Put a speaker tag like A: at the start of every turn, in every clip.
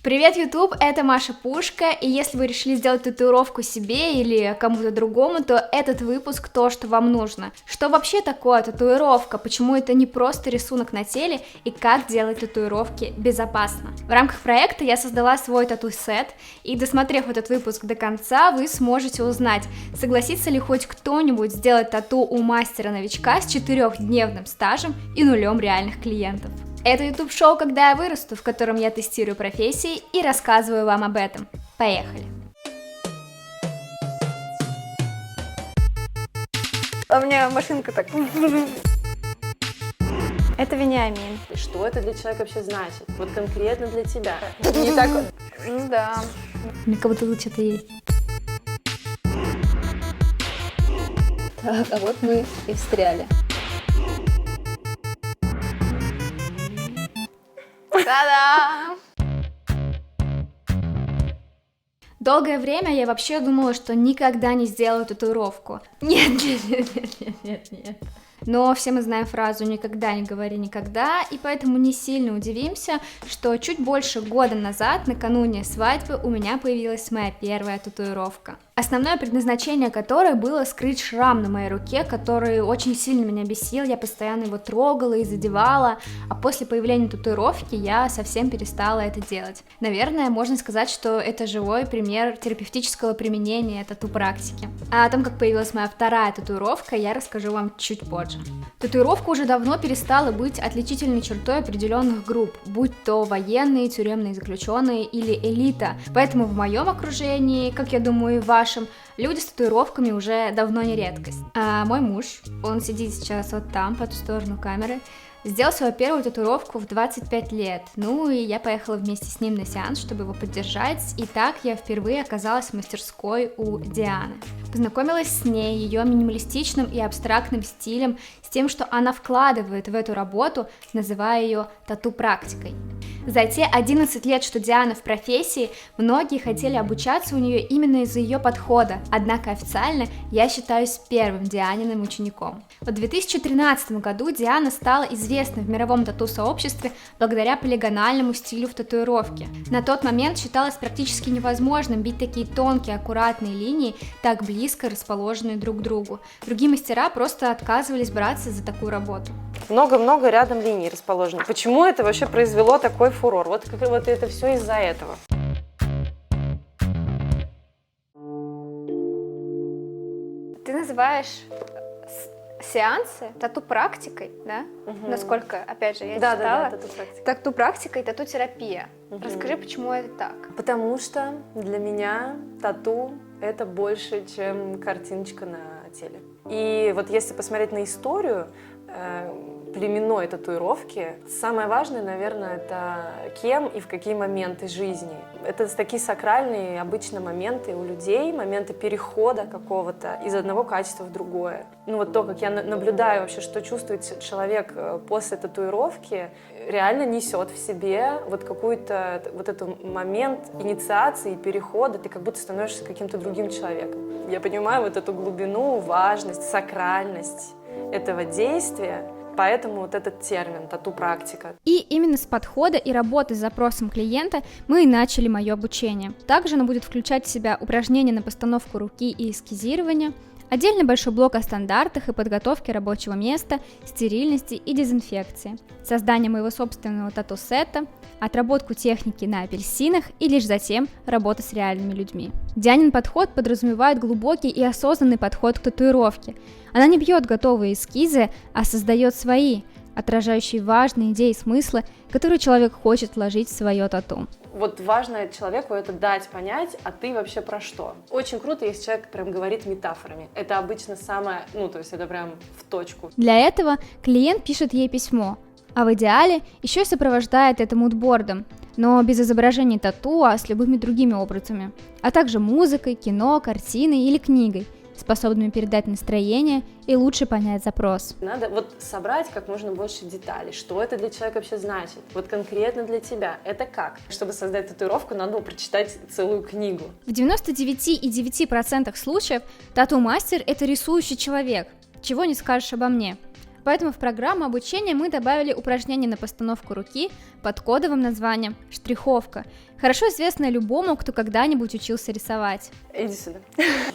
A: Привет, YouTube, это Маша Пушка, и если вы решили сделать татуировку себе или кому-то другому, то этот выпуск то, что вам нужно. Что вообще такое татуировка, почему это не просто рисунок на теле, и как делать татуировки безопасно. В рамках проекта я создала свой тату-сет, и досмотрев этот выпуск до конца, вы сможете узнать, согласится ли хоть кто-нибудь сделать тату у мастера-новичка с 4-дневным стажем и нулем реальных клиентов. Это YouTube-шоу «Когда я вырасту», в котором я тестирую профессии и рассказываю вам об этом. Поехали! А у меня машинка так... Это Вениамин.
B: Что это для человека вообще значит? Вот конкретно для тебя. Не так вот.
A: Ну да. Мне как будто тут что-то есть.
B: Так, а вот мы и встряли.
A: Та-дам! Долгое время я вообще думала, что никогда не сделаю татуировку. Нет. Но все мы знаем фразу «никогда не говори никогда», и поэтому не сильно удивимся, что чуть больше года назад, накануне свадьбы, у меня появилась моя первая татуировка. Основное предназначение которой было скрыть шрам на моей руке, который очень сильно меня бесил, я постоянно его трогала и задевала, а после появления татуировки я совсем перестала это делать. Наверное, можно сказать, что это живой пример терапевтического применения тату-практики. А о том, как появилась моя вторая татуировка, я расскажу вам чуть позже. Татуировка уже давно перестала быть отличительной чертой определенных групп, будь то военные, тюремные заключенные или элита, поэтому в моем окружении, как я думаю и в вашем, люди с татуировками уже давно не редкость. А мой муж, он сидит сейчас вот там, по ту сторону камеры, сделал свою первую татуировку в 25 лет, ну и я поехала вместе с ним на сеанс, чтобы его поддержать, и так я впервые оказалась в мастерской у Дианы. Познакомилась с ней, ее минималистичным и абстрактным стилем, с тем, что она вкладывает в эту работу, называя ее тату-практикой. За те 11 лет, что Диана в профессии, многие хотели обучаться у нее именно из-за ее подхода, однако официально я считаюсь первым Дианиным учеником. В 2013 году Диана стала известна в мировом тату-сообществе благодаря полигональному стилю в татуировке. На тот момент считалось практически невозможным бить такие тонкие, аккуратные линии, так близко расположенные друг к другу. Другие мастера просто отказывались браться за такую работу.
B: Много-много рядом линий расположено. Почему это вообще произвело такой фурор? Вот это все из-за этого.
A: Ты называешь сеансы тату-практикой, да?
B: Угу.
A: Насколько, опять же, я
B: читала.
A: Да,
B: тату-практика.
A: Тату-практика и тату-терапия.
B: Угу.
A: Расскажи, почему это так?
B: Потому что для меня тату — это больше, чем картиночка на теле. И вот если посмотреть на историю племенной татуировки, самое важное, наверное, это кем и в какие моменты жизни. Это такие сакральные обычно моменты у людей, моменты перехода какого-то из одного качества в другое. Ну вот то, как я наблюдаю вообще, что чувствует человек после татуировки, реально несет в себе вот какой-то вот этот момент инициации, перехода, ты как будто становишься каким-то другим человеком. Я понимаю вот эту глубину, важность, сакральность этого действия. Поэтому вот этот термин «тату-практика».
A: И именно с подхода и работы с запросом клиента мы и начали мое обучение. Также оно будет включать в себя упражнения на постановку руки и эскизирование, отдельный большой блок о стандартах и подготовке рабочего места, стерильности и дезинфекции, создание моего собственного тату-сета, отработку техники на апельсинах и лишь затем работа с реальными людьми. Дианин подход подразумевает глубокий и осознанный подход к татуировке. Она не бьет готовые эскизы, а создает свои, отражающие важные идеи и смыслы, которые человек хочет вложить в свое тату.
B: Вот важно человеку это дать понять, а ты вообще про что. Очень круто, если человек прям говорит метафорами. Это обычно самое, то есть это прям в точку.
A: Для этого клиент пишет ей письмо, а в идеале еще и сопровождает это мудбордом, но без изображений тату, а с любыми другими образами, а также музыкой, кино, картиной или книгой, способными передать настроение и лучше понять запрос.
B: Надо вот собрать как можно больше деталей, что это для человека вообще значит, вот конкретно для тебя, это как? Чтобы создать татуировку, надо было прочитать целую книгу.
A: В 99,9% случаев тату-мастер – это рисующий человек, чего не скажешь обо мне. Поэтому в программу обучения мы добавили упражнение на постановку руки под кодовым названием «Штриховка», хорошо известное любому, кто когда-нибудь учился рисовать.
B: Иди сюда.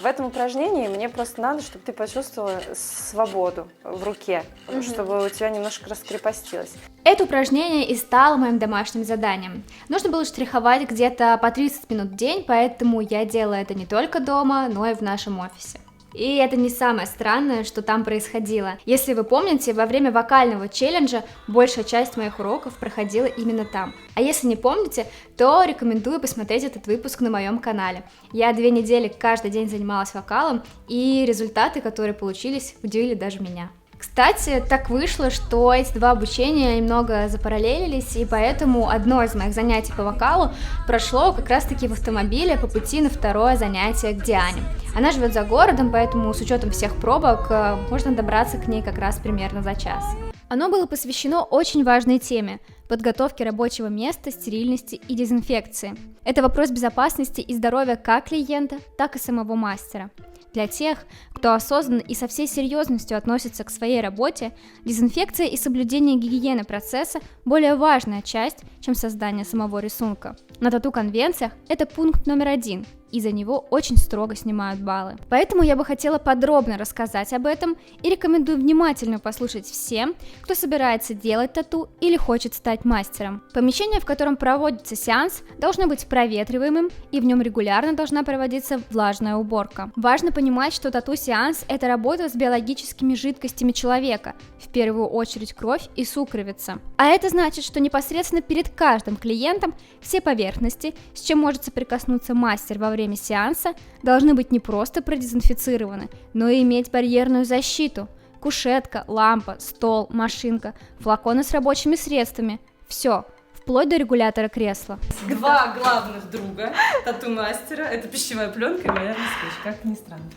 B: В этом упражнении мне просто надо, чтобы ты почувствовала свободу в руке, чтобы у тебя немножко раскрепостилось.
A: Это упражнение и стало моим домашним заданием. Нужно было штриховать где-то по 30 минут в день, поэтому я делала это не только дома, но и в нашем офисе. И это не самое странное, что там происходило. Если вы помните, во время вокального челленджа большая часть моих уроков проходила именно там. А если не помните, то рекомендую посмотреть этот выпуск на моем канале. Я 2 недели каждый день занималась вокалом, и результаты, которые получились, удивили даже меня. Кстати, так вышло, что эти 2 обучения немного запараллелились, и поэтому одно из моих занятий по вокалу прошло как раз-таки в автомобиле по пути на 2-е занятие к Диане. Она живет за городом, поэтому с учетом всех пробок можно добраться к ней как раз примерно за час. Оно было посвящено очень важной теме – подготовке рабочего места, стерильности и дезинфекции. Это вопрос безопасности и здоровья как клиента, так и самого мастера. Для тех, кто осознанно и со всей серьезностью относится к своей работе, дезинфекция и соблюдение гигиены процесса – более важная часть, чем создание самого рисунка. На тату-конвенциях это пункт номер 1, и за него очень строго снимают баллы. Поэтому я бы хотела подробно рассказать об этом и рекомендую внимательно послушать всем, кто собирается делать тату или хочет стать мастером. Помещение, в котором проводится сеанс, должно быть проветриваемым, и в нем регулярно должна проводиться влажная уборка. Важно понимать, что тату-сеанс – это работа с биологическими жидкостями человека, в первую очередь кровь и сукровица. А это значит, что непосредственно перед каждым клиентом все поверхности, с чем может соприкоснуться мастер во время сеанса, должны быть не просто продезинфицированы, но и иметь барьерную защиту. Кушетка, лампа, стол, машинка, флаконы с рабочими средствами – все, вплоть до регулятора кресла.
C: 2 главных друга тату-мастера – это пищевая пленка и малярный скотч, как ни странно.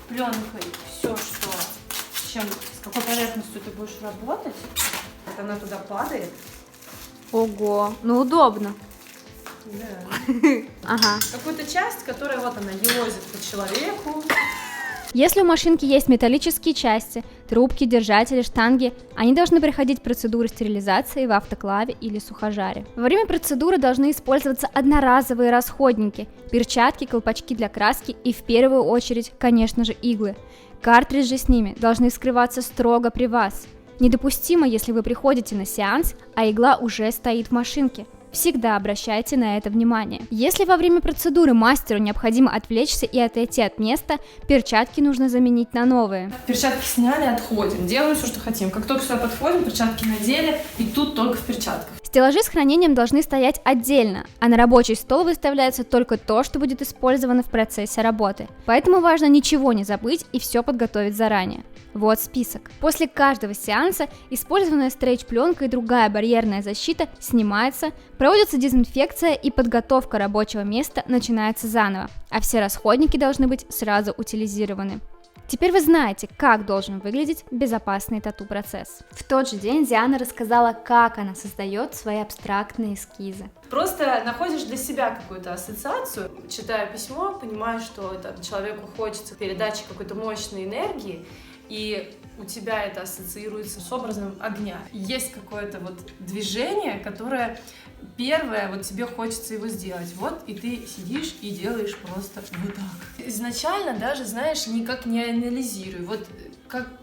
C: Пленкой все, что, с какой поверхностью ты будешь работать, вот она туда падает.
A: Ого, ну удобно.
C: Да.
A: Ага.
C: Какую-то часть, которая вот она елозит по человеку.
A: Если у машинки есть металлические части, трубки, держатели, штанги, они должны проходить процедуру стерилизации в автоклаве или сухожаре. Во время процедуры должны использоваться одноразовые расходники, перчатки, колпачки для краски и в первую очередь, конечно же, иглы. Картриджи с ними должны скрываться строго при вас. Недопустимо, если вы приходите на сеанс, а игла уже стоит в машинке. Всегда обращайте на это внимание. Если во время процедуры мастеру необходимо отвлечься и отойти от места, перчатки нужно заменить на новые.
C: Перчатки сняли, отходим, делаем все, что хотим. Как только сюда подходим, перчатки надели, и тут только в перчатках.
A: Стеллажи с хранением должны стоять отдельно, а на рабочий стол выставляется только то, что будет использовано в процессе работы. Поэтому важно ничего не забыть и все подготовить заранее. Вот список. После каждого сеанса использованная стрейч-пленка и другая барьерная защита снимается, проводится дезинфекция и подготовка рабочего места начинается заново, а все расходники должны быть сразу утилизированы. Теперь вы знаете, как должен выглядеть безопасный тату-процесс. В тот же день Диана рассказала, как она создает свои абстрактные эскизы.
C: Просто находишь для себя какую-то ассоциацию, читая письмо, понимаешь, что человеку хочется передачи какой-то мощной энергии, и у тебя это ассоциируется с образом огня. Есть какое-то вот движение, которое первое, вот тебе хочется его сделать. Вот, и ты сидишь и делаешь просто вот так. Изначально даже, знаешь, никак не анализируй. Вот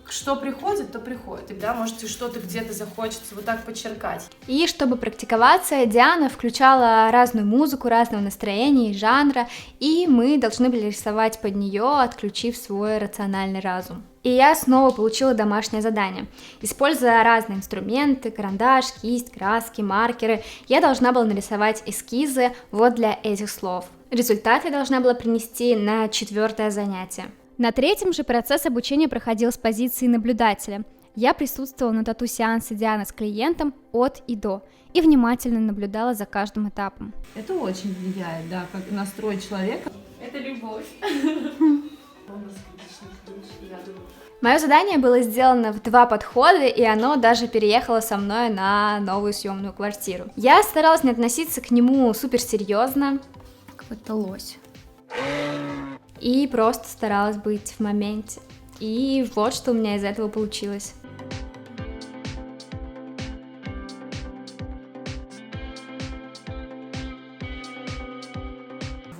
C: что приходит, то приходит. И да, может, что-то где-то захочется вот так подчеркать.
A: И чтобы практиковаться, Диана включала разную музыку, разного настроения и жанра, и мы должны были рисовать под нее, отключив свой рациональный разум. И я снова получила домашнее задание. Используя разные инструменты, карандаш, кисть, краски, маркеры, я должна была нарисовать эскизы вот для этих слов. Результат я должна была принести на 4-е занятие. На 3-м же процесс обучения проходил с позиции наблюдателя. Я присутствовала на тату-сеансе Дианы с клиентом от и до и внимательно наблюдала за каждым этапом.
C: Это очень влияет, да, как настрой человека. Это любовь.
A: Мое задание было сделано в 2 подхода, и оно даже переехало со мной на новую съемную квартиру. Я старалась не относиться к нему суперсерьезно, какой-то лось, и просто старалась быть в моменте. И вот что у меня из этого получилось.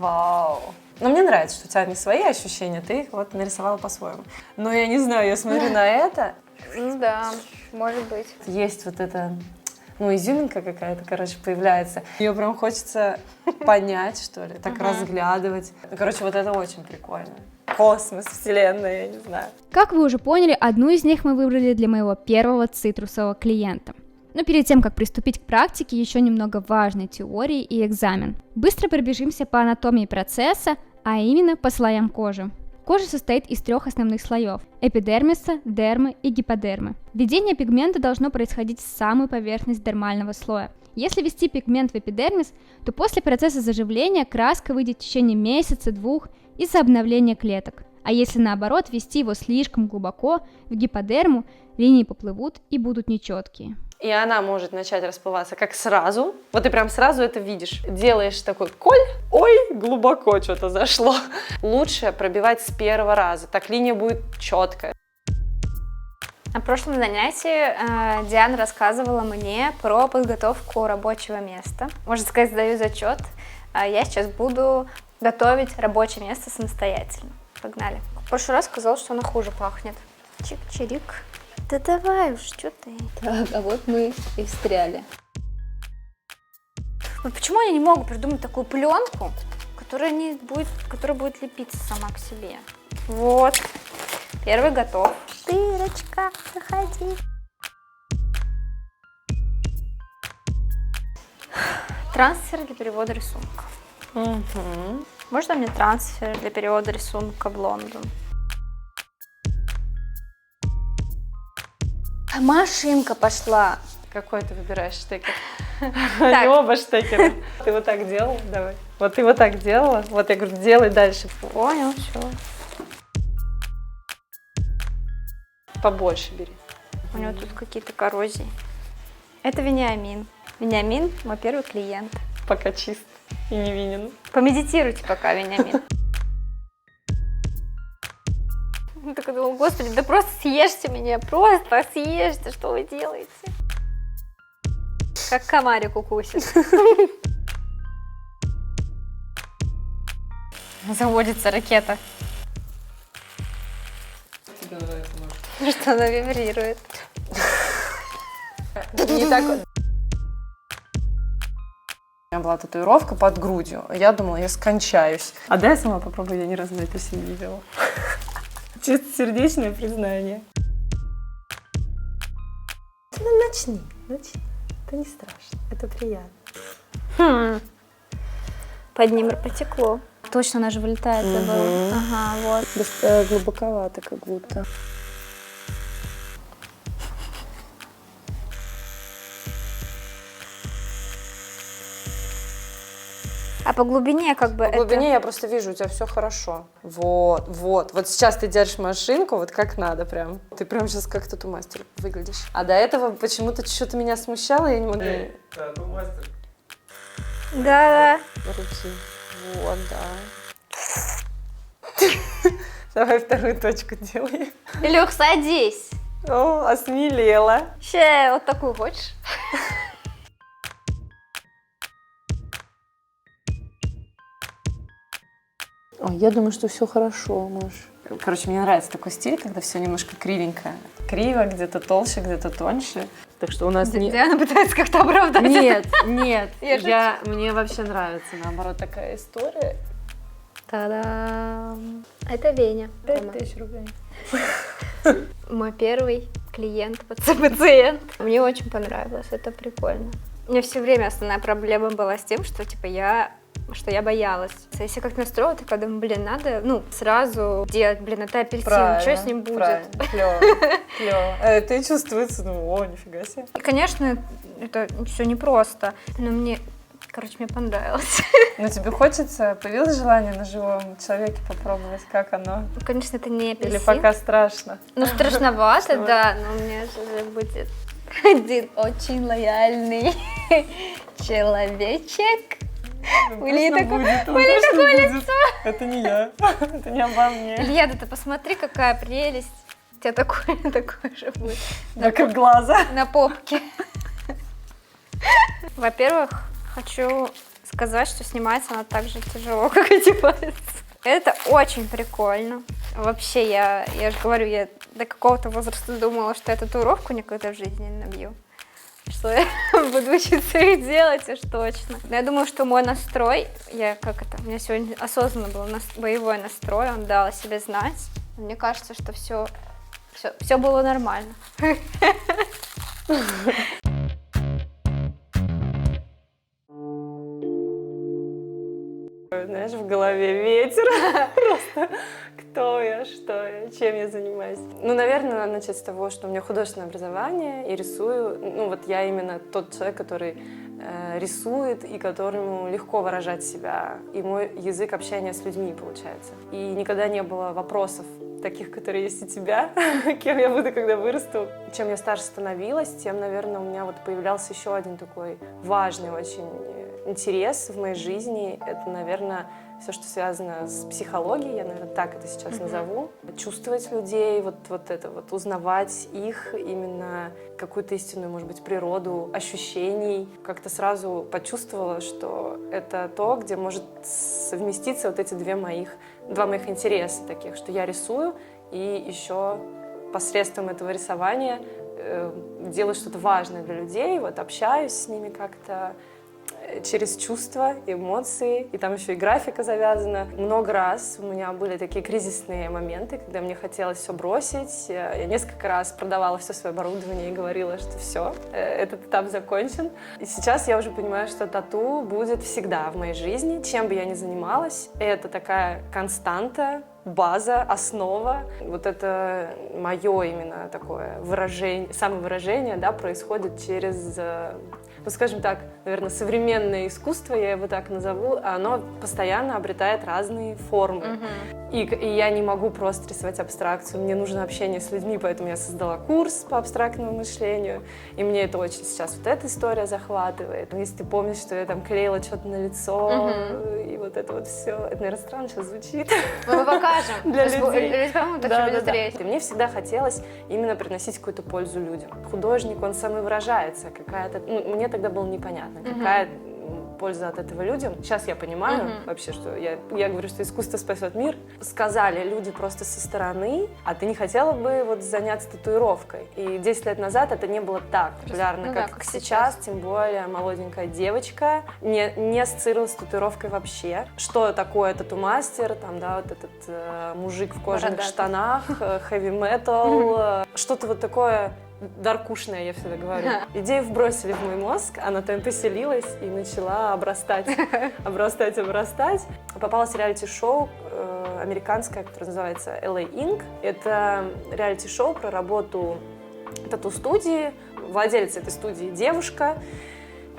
B: Вау. Но мне нравится, что у тебя не свои ощущения, ты их вот нарисовала по-своему. Но я не знаю, я смотрю на это.
A: Ну да, может быть.
B: Есть вот эта, ну, изюминка какая-то, короче, появляется. Ее прям хочется понять, что ли, так разглядывать. Короче, вот это очень прикольно. Космос, вселенная, я не знаю.
A: Как вы уже поняли, одну из них мы выбрали для моего первого цитрусового клиента. Но перед тем, как приступить к практике, еще немного важной теории и экзамен. Быстро пробежимся по анатомии процесса, а именно по слоям кожи. Кожа состоит из 3 основных слоев – эпидермиса, дермы и гиподермы. Введение пигмента должно происходить в самую поверхность дермального слоя. Если ввести пигмент в эпидермис, то после процесса заживления краска выйдет в течение месяца-двух из-за обновления клеток. А если наоборот ввести его слишком глубоко в гиподерму, линии поплывут и будут нечеткие.
B: И она может начать расплываться как сразу. Вот ты прям сразу это видишь. Делаешь такой коль, ой, глубоко что-то зашло. Лучше пробивать с первого раза, так линия будет четкая.
A: На прошлом занятии Диана рассказывала мне про подготовку рабочего места. Можно сказать, сдаю зачет. Я сейчас буду готовить рабочее место самостоятельно. Погнали. В прошлый раз сказал, что она хуже пахнет. Чик-чирик. Да давай уж, что ты?
D: Так, а вот мы и встряли.
A: Вот почему я не могу придумать такую пленку, которая будет лепиться сама к себе? Вот. Первый готов. Дырочка, заходи. Трансфер для перевода рисунка. Можно мне трансфер для перевода рисунка в Лондон? Машинка пошла.
B: Какой ты выбираешь штекер?
A: Так.
B: Они оба штекера. Ты вот так делал? Давай. Вот ты вот так делала? Вот я говорю, делай дальше.
A: Понял, все.
B: Побольше бери.
A: У него тут какие-то коррозии. Это Вениамин. Вениамин – мой первый клиент.
B: Пока чист и невинен.
A: Помедитируйте пока, Вениамин. Я так думала, господи, да просто съешьте меня, просто съешьте, что вы делаете? Как комарик укусит. Заводится ракета.
B: Тебе нравится, Маша?
A: Что она вибрирует.
B: Не так. У меня была татуировка под грудью. Я думала, я скончаюсь. А дай я сама попробую, я ни разу на это все не видела. Чистосердечное признание. Ну, начни. Это не страшно, это приятно.
A: Под ним потекло. Точно, она же вылетает, забыла. Ага, вот.
B: Глубоковато как будто.
A: А по глубине как бы
B: По глубине я просто вижу, у тебя все хорошо. Вот. Вот сейчас ты держишь машинку, вот как надо прям. Ты прям сейчас как тату-мастер выглядишь. А до этого почему-то что-то меня смущало, я не могу...
E: Тату-мастер.
A: Да.
B: Руки. Вот, да. Давай вторую точку делай.
A: Илюх, садись.
B: О, осмелела.
A: Ща, вот такую хочешь?
B: Ой, я думаю, что все хорошо, Маш. Короче, мне нравится такой стиль, когда все немножко кривенькое. Криво, где-то толще, где-то тоньше. Так что у нас не...
A: Диана пытается как-то оправдать.
B: Нет. Мне вообще нравится, наоборот, такая история.
A: Та-дам! Это Веня.
B: 5000 рублей.
A: Мой первый клиент, пациент. Мне очень понравилось, это прикольно. У меня все время основная проблема была с тем, что типа я боялась. Если как настроила, такая думаю, блин, надо, сразу делать, блин, это апельсин, что с ним будет?
B: Клево. Ты чувствуется, о, нифига себе.
A: И, конечно, это все непросто, но мне понравилось.
B: Но тебе хочется, появилось желание на живом человеке попробовать, как оно?
A: Конечно, это не апельсин.
B: Или пока страшно?
A: Страшновато, да, но у меня же будет один очень лояльный человечек. Были такое лицо.
B: Это не я, это не обо мне.
A: Илья, да ты посмотри, какая прелесть. У тебя такое же будет.
B: Вокруг глаза.
A: На попке. Во-первых, хочу сказать, что снимается она так же тяжело, как одевается. Это очень прикольно. Вообще, я же говорю, я до какого-то возраста думала, что я татуировку никогда в жизни не набью. Что я буду учиться их делать, уж точно. Но я думаю, что мой настрой, у меня сегодня осознанно был боевой настрой, он дал о себе знать. Мне кажется, что все было нормально.
B: Знаешь, в голове ветер. Просто кто я, что я, чем я занимаюсь. Ну, наверное, надо начать с того, что у меня художественное образование и рисую. Ну, вот я именно тот человек, который рисует и которому легко выражать себя. И мой язык общения с людьми получается. И никогда не было вопросов таких, которые есть у тебя, кем я буду, когда вырасту. Чем я старше становилась, тем, наверное, у меня вот появлялся еще один такой важный очень интерес в моей жизни. Это, наверное, все, что связано с психологией, я, наверное, так это сейчас назову. Чувствовать людей, вот это вот, узнавать их, именно какую-то истинную, может быть, природу ощущений. Как-то сразу почувствовала, что это то, где может совместиться вот эти два моих интереса таких, что я рисую и еще посредством этого рисования делаю что-то важное для людей, вот общаюсь с ними как-то через чувства, эмоции, и там еще и графика завязана. Много раз у меня были такие кризисные моменты, когда мне хотелось все бросить. Я несколько раз продавала все свое оборудование и говорила, что все, этот этап закончен. И сейчас я уже понимаю, что тату будет всегда в моей жизни, чем бы я ни занималась. Это такая константа, база, основа. Вот это мое именно такое выражение, самовыражение, да, происходит через, ну, скажем так, наверное, современное искусство, я его так назову, оно постоянно обретает разные формы. И я не могу просто рисовать абстракцию, мне нужно общение с людьми, поэтому я создала курс по абстрактному мышлению, и мне это очень сейчас вот эта история захватывает. Если ты помнишь, что я там клеила что-то на лицо, и вот это вот все, это, наверное, странно сейчас звучит.
A: Мы покажем.
B: Для людей.
A: Да.
B: И мне всегда хотелось именно приносить какую-то пользу людям. Художник, он самовыражается, какая-то, ну, мне тогда было непонятно, какая польза от этого людям. Сейчас я понимаю вообще, что я говорю, что искусство спасет мир. Сказали люди просто со стороны, а ты не хотела бы вот заняться татуировкой? И 10 лет назад это не было так популярно,
A: ну,
B: как сейчас, тем более молоденькая девочка не ассоциировалась с татуировкой вообще. Что такое тату-мастер, там, да, вот этот мужик в кожаных штанах, хэви-метал, что-то вот такое даркушная, я всегда говорю. Идею вбросили в мой мозг, она там поселилась и начала обрастать. Попалось реалити-шоу американское, которое называется LA Ink. Это реалити-шоу про работу тату-студии. Владелец этой студии девушка.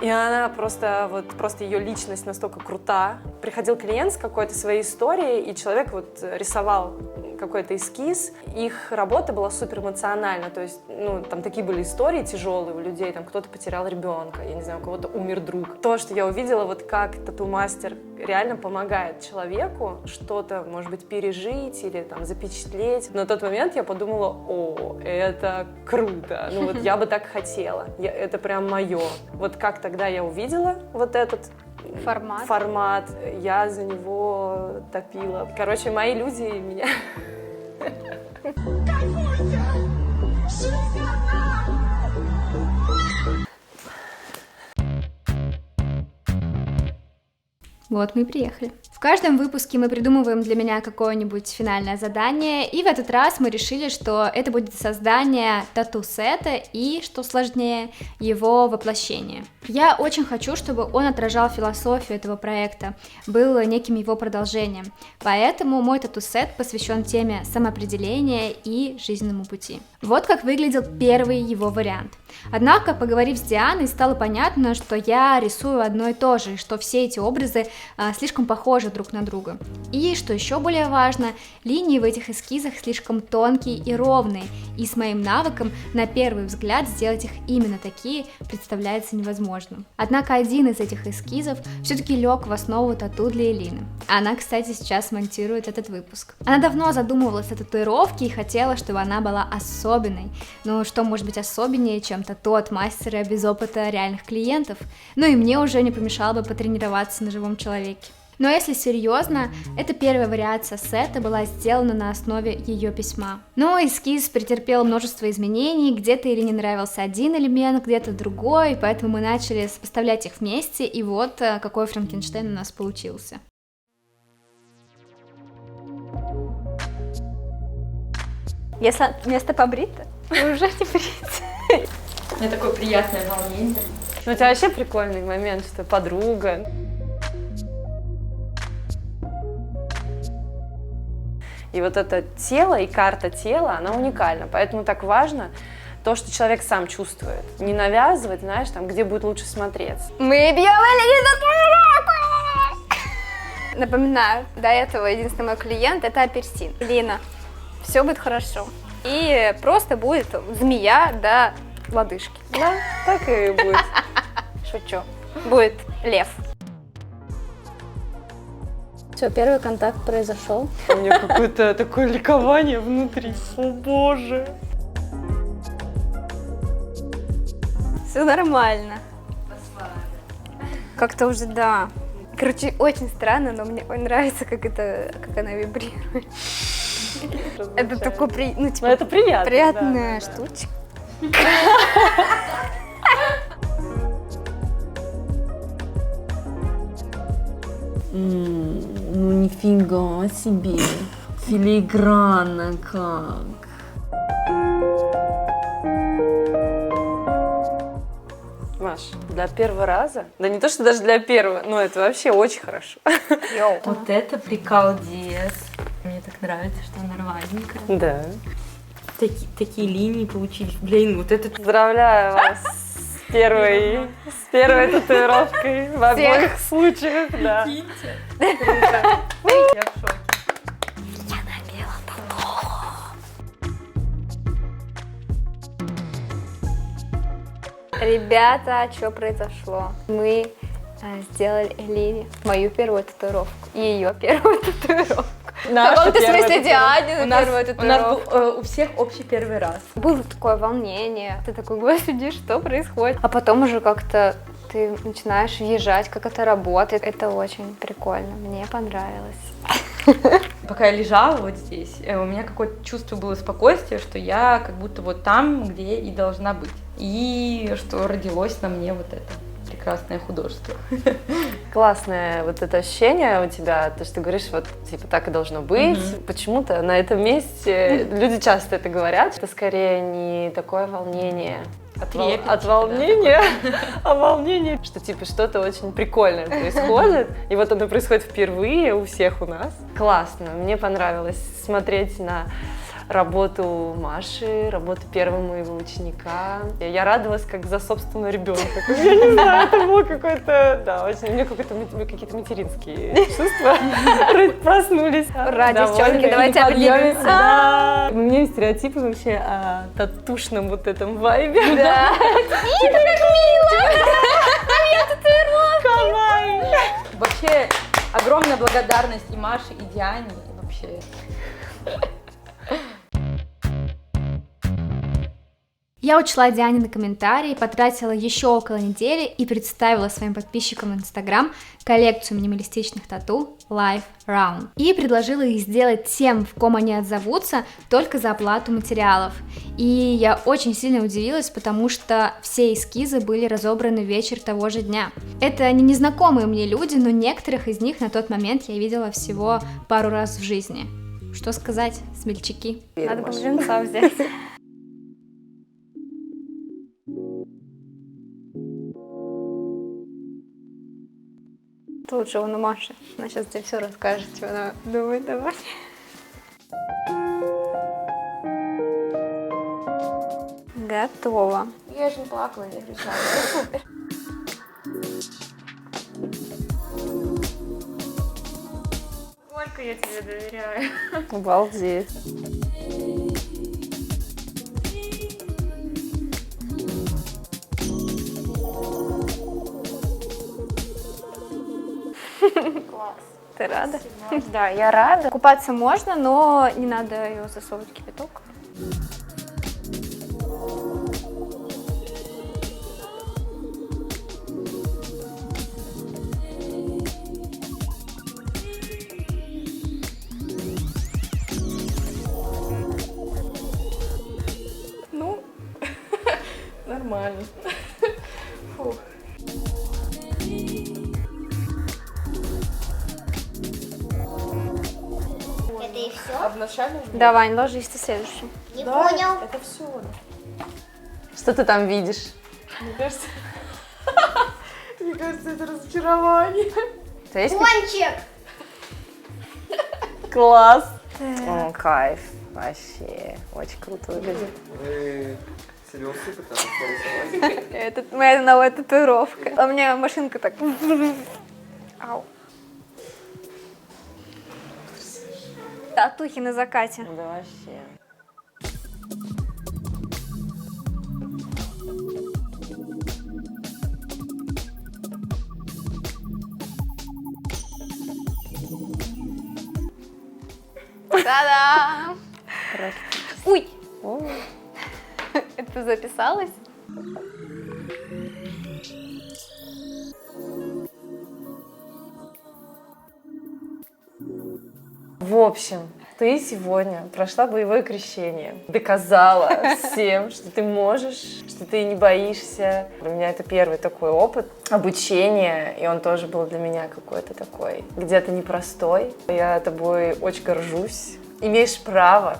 B: И она просто ее личность настолько крута. Приходил клиент с какой-то своей историей, и человек вот рисовал какой-то эскиз. Их работа была супер эмоциональна, то есть, ну, там такие были истории тяжелые у людей, там кто-то потерял ребенка, я не знаю, у кого-то умер друг. То, что я увидела, вот как тату-мастер реально помогает человеку что-то, может быть, пережить или там запечатлеть. На тот момент я подумала, о, это круто, ну вот я бы так хотела, это прям мое. Вот как тогда я увидела вот этот формат, я за него топила. Короче, мои люди меня...
A: Вот мы и приехали. В каждом выпуске мы придумываем для меня какое-нибудь финальное задание, и в этот раз мы решили, что это будет создание тату-сета и, что сложнее, его воплощение. Я очень хочу, чтобы он отражал философию этого проекта, был неким его продолжением, поэтому мой тату-сет посвящен теме самоопределения и жизненному пути. Вот как выглядел первый его вариант. Однако, поговорив с Дианой, стало понятно, что я рисую одно и то же, и что все эти образы слишком похожи друг на друга. И, что еще более важно, линии в этих эскизах слишком тонкие и ровные, и с моим навыком на первый взгляд сделать их именно такие представляется невозможным. Однако один из этих эскизов все-таки лег в основу тату для Элины. Она, кстати, сейчас монтирует этот выпуск. Она давно задумывалась о татуировке и хотела, чтобы она была особенной. Но что может быть особеннее, чем тату от мастера без опыта реальных клиентов? Ну и мне уже не помешало бы потренироваться на живом человеке. Но если серьезно, эта первая вариация сета была сделана на основе ее письма. Но эскиз претерпел множество изменений, где-то или не нравился один элемент, где-то другой, поэтому мы начали сопоставлять их вместе, и вот какой Франкенштейн у нас получился. Если место побрито, уже не брить.
E: У меня такое приятное волнение.
B: Ну, у тебя вообще прикольный момент, что подруга. И вот это тело и карта тела, она уникальна. Поэтому так важно то, что человек сам чувствует. Не навязывать, знаешь, там, где будет лучше смотреться.
A: Мы бьем Элину татуировку! Напоминаю, до этого единственный мой клиент — это апельсин. Элина, все будет хорошо. И просто будет змея до лодыжки.
B: Да, так и будет.
A: Шучу. Будет лев.
D: Все, первый контакт произошел.
B: У меня какое-то такое ликование внутри. О боже.
A: Все нормально. Как-то уже, да. Короче, очень странно, но мне нравится, как она вибрирует. Это такой, ну, типа,
B: это приятно.
A: приятная
B: да.
A: штучка.
E: Ну нифига себе. Филигранно как.
B: Маш, для первого раза, да не то, что даже для первого, но это вообще очень хорошо.
A: Йоу.
E: Вот это приколдес. Мне так нравится, что она рваненькая.
B: Да.
E: Такие линии получились. Блин, вот это...
B: Поздравляю вас с первой татуировкой в обоих случаях. Да.
E: Я в шоке.
A: Ребята, что произошло? Мы сделали Элине мою первую татуировку. Ее первую татуировку. В каком-то смысле Диане первую татуировку.
E: У всех общий первый раз.
A: Было такое волнение. Ты такой, господи, что происходит? А потом уже как-то ты начинаешь въезжать, как это работает. Это очень прикольно. Мне понравилось.
E: Пока я лежала вот здесь, у меня какое-то чувство было спокойствия, что я как будто вот там, где и должна быть. И что родилось на мне вот это прекрасное художество.
B: Классное вот это ощущение у тебя, то, что ты говоришь, вот типа так и должно быть. Почему-то на этом месте люди часто это говорят. Это скорее не такое волнение от волнения, а волнение, что типа что-то очень прикольное происходит. И вот оно происходит впервые у всех у нас. Классно, мне понравилось смотреть на работу Маши, работу первого моего ученика. Я радовалась как за собственного ребенка. Я не знаю, это было какое-то, да, очень, у меня какие-то материнские чувства проснулись.
A: Ура, девчонки, давайте обнимемся.
B: Да. У меня есть стереотипы вообще о татушном вот этом вайбе.
A: Да. И это так мило!
B: Кавай!
E: Вообще огромная благодарность и Маше, и Диане, и вообще.
A: Я учла Дианины комментарии, потратила еще около недели и представила своим подписчикам в Instagram коллекцию минималистичных тату Life Round. И предложила их сделать тем, в ком они отзовутся, только за оплату материалов. И я очень сильно удивилась, потому что все эскизы были разобраны в вечер того же дня. Это не незнакомые мне люди, но некоторых из них на тот момент я видела всего пару раз в жизни. Что сказать, смельчаки? Надо бы блинца взять. Лучше он у Маши. Она сейчас тебе все расскажет, что она думает о Маше. Готово.
E: Я же не плакала, не кричала. Супер.
C: Сколько я тебе доверяю.
B: Обалдеть.
D: Класс.
A: Ты рада?
D: Да, я рада.
A: Купаться можно, но не надо ее засовывать в кипяток.
B: Ну, нормально. Фух.
F: Это и все?
B: А вначале...
A: Давай, ложись ты следующим.
F: Не
B: Да,
F: понял.
B: это все. Что ты там видишь? Мне кажется... Мне кажется, это разочарование.
F: Кончик!
B: Класс! О, кайф. Вообще, очень круто выглядит.
G: Вы серьезно пытались нарисовать?
A: Это моя новая татуировка. А у меня машинка так... Ау. Татухи на закате.
B: Да вообще.
A: Та-дам! Ой!
B: О,
A: Это записалось?
B: в общем, ты сегодня прошла боевое крещение, доказала всем, что ты можешь, что ты не боишься. Для меня это первый такой опыт обучения, и он тоже был для меня какой-то такой, где-то непростой. Я тобой очень горжусь. Имеешь право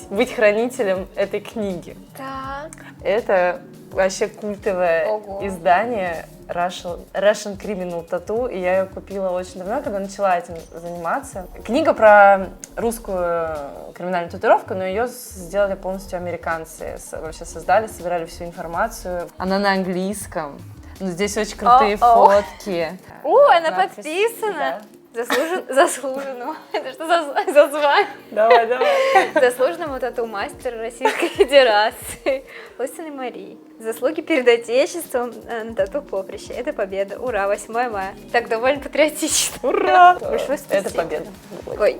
B: быть хранителем этой книги.
A: Так.
B: Это вообще культовое
A: Ого.
B: издание Russian Criminal Tattoo, и я ее купила очень давно, когда начала этим заниматься. Книга про русскую криминальную татуировку, но ее сделали полностью американцы. Вообще создали, собирали всю информацию. Она на английском. Но здесь очень крутые фотки.
A: Она
B: Надпись,
A: подписана.
B: да.
A: Заслуженному. Это что за звание?
B: Давай.
A: Заслуженному тату-мастеру Российской Федерации Лосиной Марии. Заслуги перед Отечеством на тату-поприще. Это победа. Ура, 8 мая. Так, довольно патриотично.
B: Ура!
A: Большое спасибо.
B: Это победа.
A: Ой.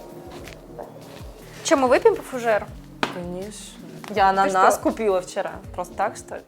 A: Че, мы выпьем по фужеру?
B: Конечно. Я ананас
A: что?
B: купила вчера. Просто так, что ли?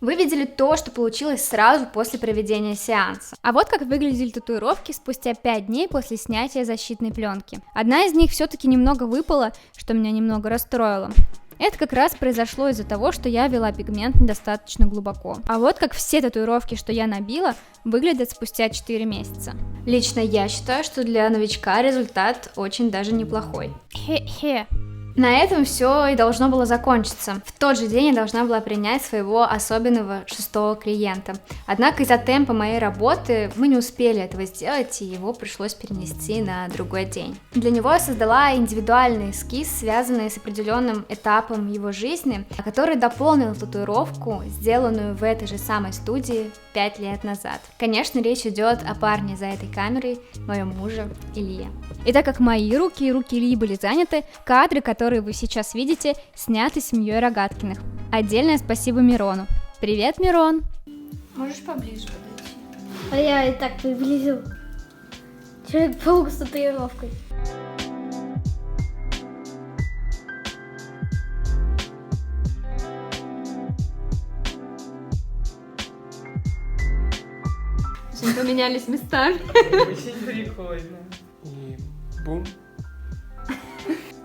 A: Вы видели то, что получилось сразу после проведения сеанса. А вот как выглядели татуировки спустя 5 дней после снятия защитной пленки. Одна из них все-таки немного выпала, что меня немного расстроило. Это как раз произошло из-за того, что я ввела пигмент недостаточно глубоко. А вот как все татуировки, что я набила, выглядят спустя 4 месяца. Лично я считаю, что для новичка результат очень даже неплохой. Хе-хе. На этом все и должно было закончиться. В тот же день я должна была принять своего особенного 6-го клиента. Однако из-за темпа моей работы мы не успели этого сделать, и его пришлось перенести на другой день. Для него я создала индивидуальный эскиз, связанный с определенным этапом его жизни, который дополнил татуировку, сделанную в этой же самой студии 5 лет назад. Конечно, речь идет о парне за этой камерой, моем муже Илье. И так как мои руки и руки Ильи были заняты, кадры, которые вы сейчас видите, сняты семьей Рогаткиных. Отдельное спасибо Мирону. Привет, Мирон!
C: Можешь поближе подойти?
D: А я и так приблизил. Человек-паук с татуировкой.
A: Поменялись местами.
B: Очень прикольно.
G: И бум.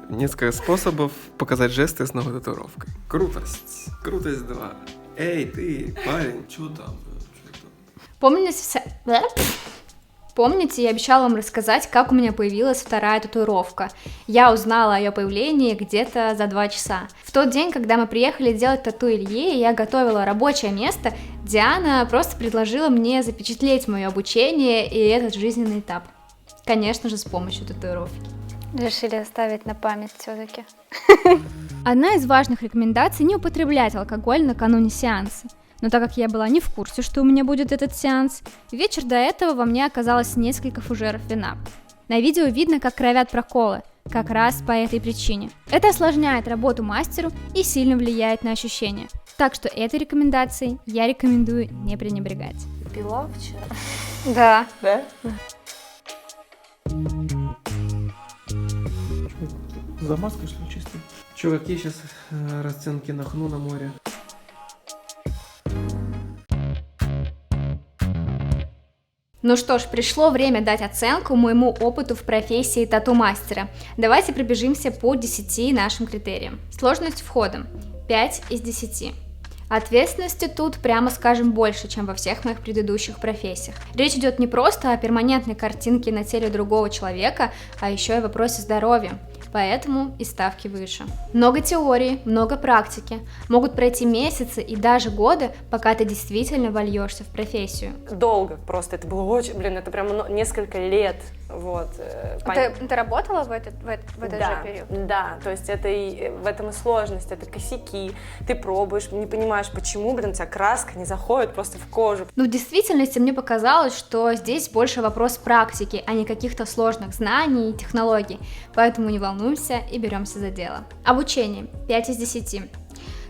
G: Несколько способов показать жесты с новой татуировкой. Крутость. Крутость 2. Эй, ты, парень, чё там?
A: Помните, я обещала вам рассказать, как у меня появилась вторая татуировка. Я узнала о ее появлении где-то за 2 часа. В тот день, когда мы приехали делать тату Илье, и я готовила рабочее место, Диана просто предложила мне запечатлеть мое обучение и этот жизненный этап. Конечно же, с помощью татуировки.
D: Решили оставить на память все-таки.
A: Одна из важных рекомендаций – не употреблять алкоголь накануне сеанса. Но так как я была не в курсе, что у меня будет этот сеанс, вечер до этого во мне оказалось несколько фужеров вина. На видео видно, как кровят проколы, как раз по этой причине. Это осложняет работу мастеру и сильно влияет на ощущения. Так что этой рекомендацией я рекомендую не пренебрегать.
B: Пила вчера.
A: Да.
B: Да?
G: Замазка, что ли, чисто? Чё, какие сейчас расценки на хну на море?
A: Ну что ж, пришло время дать оценку моему опыту в профессии тату-мастера. Давайте пробежимся по 10 нашим критериям. Сложность входа 5 из 10. Ответственности тут, прямо скажем, больше, чем во всех моих предыдущих профессиях. Речь идет не просто о перманентной картинке на теле другого человека, а еще и о вопросе здоровья. Поэтому и ставки выше. Много теории, много практики. Могут пройти месяцы и даже годы, пока ты действительно вольешься в профессию.
B: Долго просто, это было очень, это прям несколько лет, вот.
A: Ты работала в этот же период?
B: Да, то есть это в этом и сложность, это косяки, ты пробуешь, не понимаешь, почему, у тебя краска не заходит просто в кожу.
A: Но в действительности мне показалось, что здесь больше вопрос практики, а не каких-то сложных знаний и технологий, поэтому не волнуйся и беремся за дело. Обучение 5 из 10.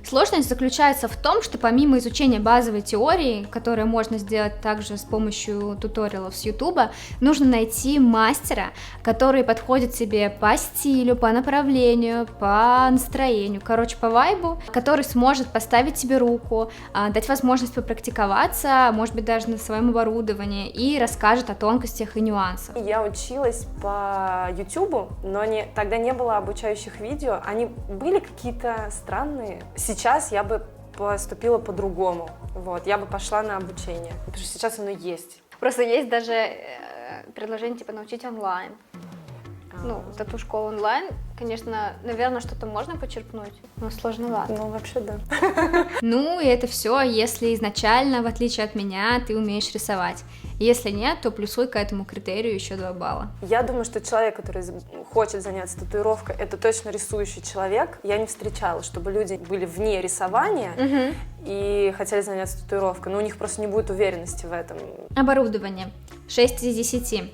A: Сложность заключается в том, что помимо изучения базовой теории, которую можно сделать также с помощью туториалов с YouTube, нужно найти мастера, который подходит тебе по стилю, по направлению, по настроению, по вайбу, который сможет поставить тебе руку, дать возможность попрактиковаться, может быть, даже на своем оборудовании, и расскажет о тонкостях и нюансах.
B: Я училась по YouTube, но тогда не было обучающих видео, они были какие-то странные. Сейчас я бы поступила по-другому, вот, я бы пошла на обучение, потому что сейчас оно есть.
A: Просто есть даже предложение типа научить онлайн. Тату-школа онлайн, конечно, наверное, что-то можно почерпнуть, но сложновато.
B: Ну, вообще, да.
A: Ну, и это все, если изначально, в отличие от меня, ты умеешь рисовать. Если нет, то плюсуй к этому критерию еще 2 балла.
B: Я думаю, что человек, который хочет заняться татуировкой, это точно рисующий человек. Я не встречала, чтобы люди были вне рисования и хотели заняться татуировкой, но у них просто не будет уверенности в этом.
A: Оборудование 6 из 10.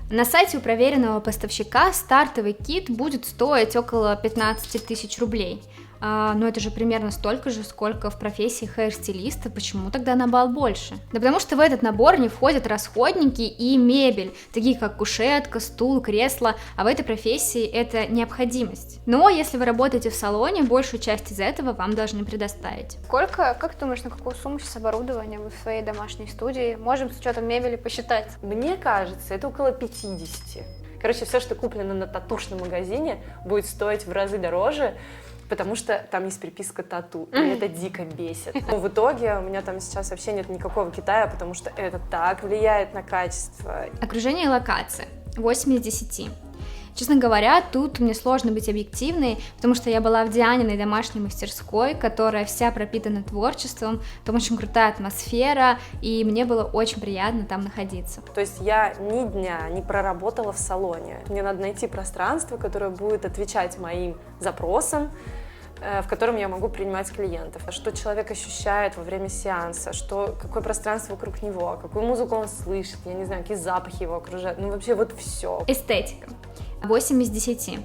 A: На сайте у проверенного поставщика стартовый кит будет стоить около 15 тысяч рублей. Но это же примерно столько же, сколько в профессии хейр-стилиста. Почему тогда на балл больше? Да потому что в этот набор не входят расходники и мебель, такие как кушетка, стул, кресло, а в этой профессии это необходимость. Но если вы работаете в салоне, большую часть из этого вам должны предоставить. Как ты думаешь, на какую сумму сейчас оборудование вы в своей домашней студии? Можем с учетом мебели посчитать.
B: Мне кажется, это около 50. Короче, все, что куплено на татушном магазине, будет стоить в разы дороже, потому что там есть приписка тату, и это дико бесит. Но в итоге у меня там сейчас вообще нет никакого Китая, потому что это так влияет на качество.
A: Окружение и локация 8 из 10. Честно говоря, тут мне сложно быть объективной, потому что я была в Дианиной домашней мастерской, которая вся пропитана творчеством, там очень крутая атмосфера, и мне было очень приятно там находиться.
B: То есть я ни дня не проработала в салоне. Мне надо найти пространство, которое будет отвечать моим запросам, в котором я могу принимать клиентов, что человек ощущает во время сеанса, какое пространство вокруг него, какую музыку он слышит, я не знаю, какие запахи его окружают, вообще вот все.
A: Эстетика 8 из 10.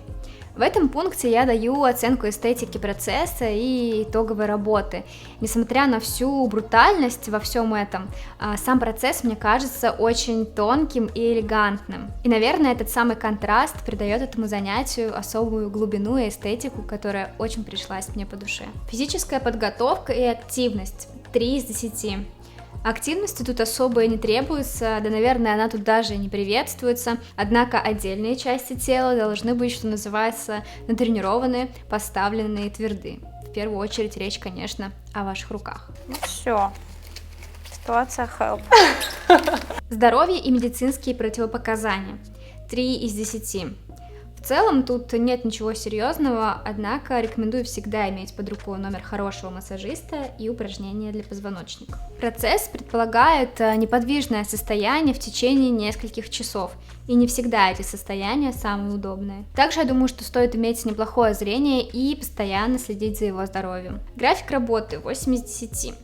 A: В этом пункте я даю оценку эстетики процесса и итоговой работы. Несмотря на всю брутальность во всем этом, сам процесс мне кажется очень тонким и элегантным. И, наверное, этот самый контраст придает этому занятию особую глубину и эстетику, которая очень пришлась мне по душе. Физическая подготовка и активность 3 из 10. Активности тут особо и не требуется, да, наверное, она тут даже и не приветствуется, однако отдельные части тела должны быть, что называется, натренированы, поставлены и тверды. В первую очередь речь, конечно, о ваших руках.
D: Все. Ситуация help.
A: Здоровье и медицинские противопоказания 3 из 10. В целом тут нет ничего серьезного, однако рекомендую всегда иметь под рукой номер хорошего массажиста и упражнения для позвоночника. Процесс предполагает неподвижное состояние в течение нескольких часов, и не всегда эти состояния самые удобные. Также я думаю, что стоит иметь неплохое зрение и постоянно следить за его здоровьем. График работы 8 из 10.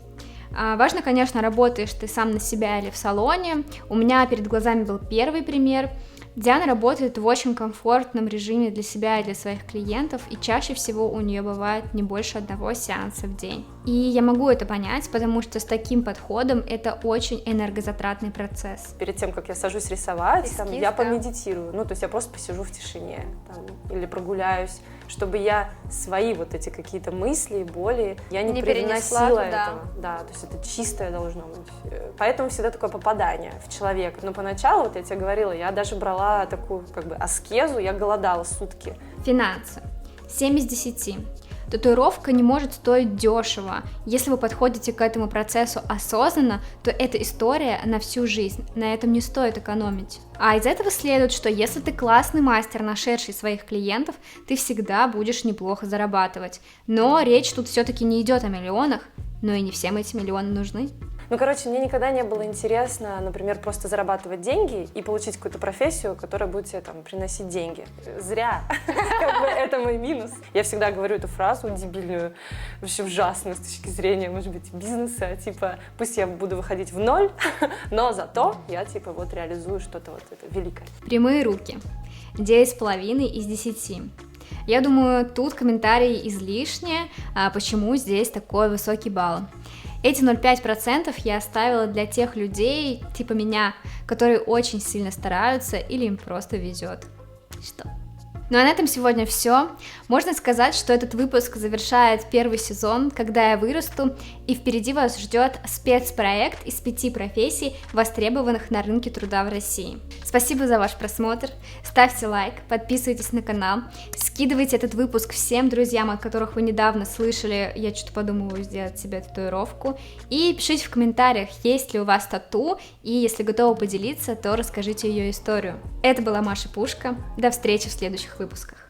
A: Важно, конечно, работаешь ты сам на себя или в салоне. У меня перед глазами был первый пример. Диана работает в очень комфортном режиме для себя и для своих клиентов, и чаще всего у нее бывает не больше 1 сеанса в день. И я могу это понять, потому что с таким подходом это очень энергозатратный процесс.
B: Перед тем, как я сажусь рисовать, там,
A: Эскиз,
B: я
A: да.
B: помедитирую, ну, то есть я просто посижу в тишине там, или прогуляюсь, чтобы я свои вот эти какие-то мысли, боли, я не
A: перенесла
B: привносила
A: туда.
B: этого. Да, то есть это чистое должно быть. Поэтому всегда такое попадание в человека. Но поначалу, вот я тебе говорила, я даже брала такую как бы аскезу, я голодала сутки.
A: Финансы. 7 из 10. Татуировка не может стоить дешево. Если вы подходите к этому процессу осознанно, то это история на всю жизнь. На этом не стоит экономить. А из этого следует, что если ты классный мастер, нашедший своих клиентов, ты всегда будешь неплохо зарабатывать. Но речь тут все-таки не идет о миллионах, но и не всем эти миллионы нужны.
B: Ну, короче, мне никогда не было интересно, например, просто зарабатывать деньги и получить какую-то профессию, которая будет тебе там приносить деньги. Зря. Как бы это мой минус. Я всегда говорю эту фразу дебильную, вообще ужасную с точки зрения, может быть, бизнеса, типа, пусть я буду выходить в ноль, но зато я, типа, вот реализую что-то вот это великое.
A: Прямые руки. 9,5 из 10. Я думаю, тут комментарии излишние, почему здесь такой высокий балл. Эти 0,5% я оставила для тех людей, типа меня, которые очень сильно стараются или им просто везет. Что? Ну а на этом сегодня все. Можно сказать, что этот выпуск завершает первый сезон, когда я вырасту, и впереди вас ждет спецпроект из 5 профессий, востребованных на рынке труда в России. Спасибо за ваш просмотр, ставьте лайк, подписывайтесь на канал, скидывайте этот выпуск всем друзьям, от которых вы недавно слышали, я что-то подумываю сделать себе татуировку, и пишите в комментариях, есть ли у вас тату, и если готовы поделиться, то расскажите ее историю. Это была Маша Пушка, до встречи в следующих выпусках.